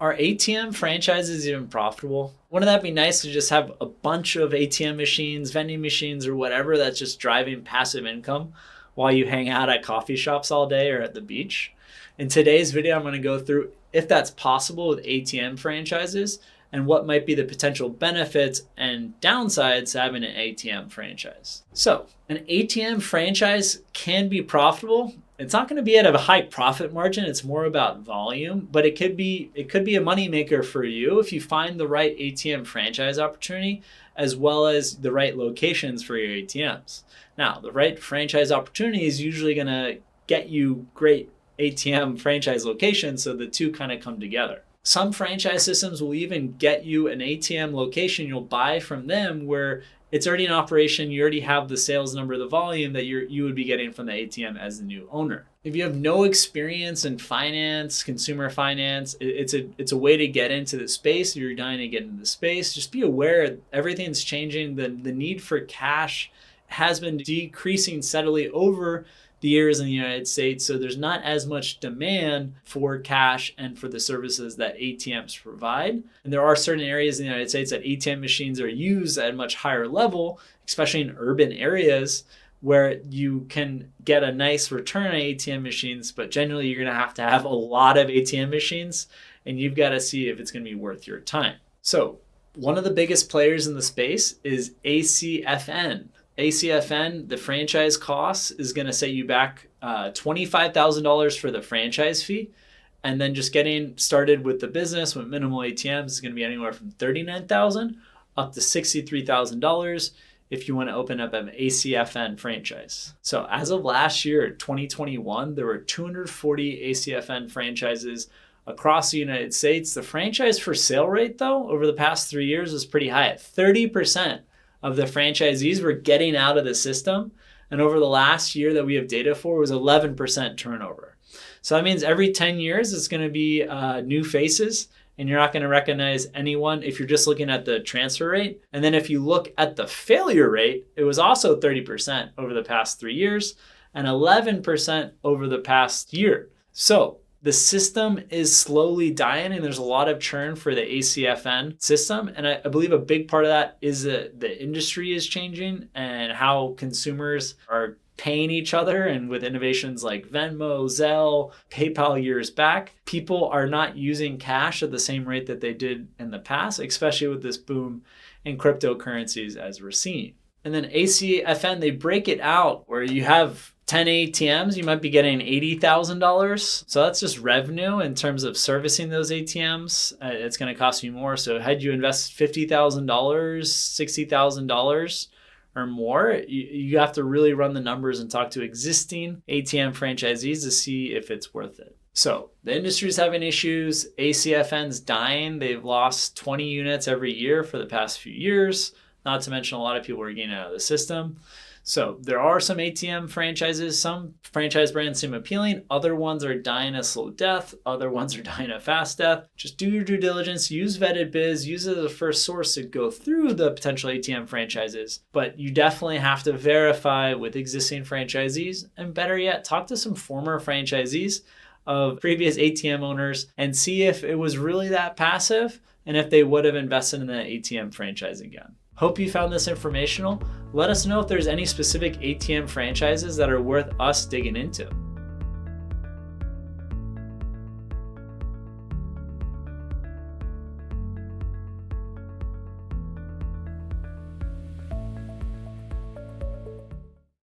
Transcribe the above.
Are ATM franchises even profitable? Wouldn't that be nice to just have a bunch of ATM machines, vending machines, or whatever that's just driving passive income while you hang out at coffee shops all day or at the beach? In today's video, I'm going to go through if that's possible with ATM franchises and what might be the potential benefits and downsides to having an ATM franchise. So, an ATM franchise can be profitable. It's not going to be at a high profit margin. It's more about volume, but it could be a moneymaker for you if you find the right ATM franchise opportunity as well as the right locations for your ATMs. Now, the right franchise opportunity is usually going to get you great ATM franchise locations, so the two kind of come together. Some franchise systems will even get you an ATM location you'll buy from them where it's already in operation. You already have the sales number, the volume that you would be getting from the ATM as the new owner. If you have no experience in finance, consumer finance, it's a way to get into the space. You're dying to get into the space. Just be aware everything's changing. The need for cash has been decreasing steadily over the years in the United States. So there's not as much demand for cash and for the services that ATMs provide. And there are certain areas in the United States that ATM machines are used at a much higher level, especially in urban areas where you can get a nice return on ATM machines, but generally you're gonna have to have a lot of ATM machines and you've got to see if it's gonna be worth your time. So one of the biggest players in the space is ACFN. ACFN, the franchise cost is going to set you back $25,000 for the franchise fee. And then just getting started with the business with minimal ATMs is going to be anywhere from $39,000 up to $63,000 if you want to open up an ACFN franchise. So as of last year, 2021, there were 240 ACFN franchises across the United States. The franchise for sale rate, though, over the past 3 years was pretty high at 30%. Of the franchisees were getting out of the system. And over the last year that we have data for was 11% turnover. So that means every 10 years it's going to be new faces and you're not going to recognize anyone if you're just looking at the transfer rate. And then if you look at the failure rate, it was also 30% over the past 3 years and 11% over the past year. So the system is slowly dying and there's a lot of churn for the ACFN system. And I believe a big part of that is that the industry is changing and how consumers are paying each other. And with innovations like Venmo, Zelle, PayPal years back, people are not using cash at the same rate that they did in the past, especially with this boom in cryptocurrencies as we're seeing. And then ACFN, they break it out where you have 10 ATMs, you might be getting $80,000. So that's just revenue in terms of servicing those ATMs. It's going to cost you more. So had you invest $50,000, $60,000 or more, you have to really run the numbers and talk to existing ATM franchisees to see if it's worth it. So the industry's having issues. ACFN's dying. They've lost 20 units every year for the past few years. Not to mention a lot of people are getting out of the system. So there are some ATM franchises. Some franchise brands seem appealing. Other ones are dying a slow death. Other ones are dying a fast death. Just do your due diligence. Use Vetted Biz. Use it as a first source to go through the potential ATM franchises. But you definitely have to verify with existing franchisees. And better yet, talk to some former franchisees of previous ATM owners and see if it was really that passive and if they would have invested in the ATM franchise again. Hope you found this informational. Let us know if there's any specific ATM franchises that are worth us digging into.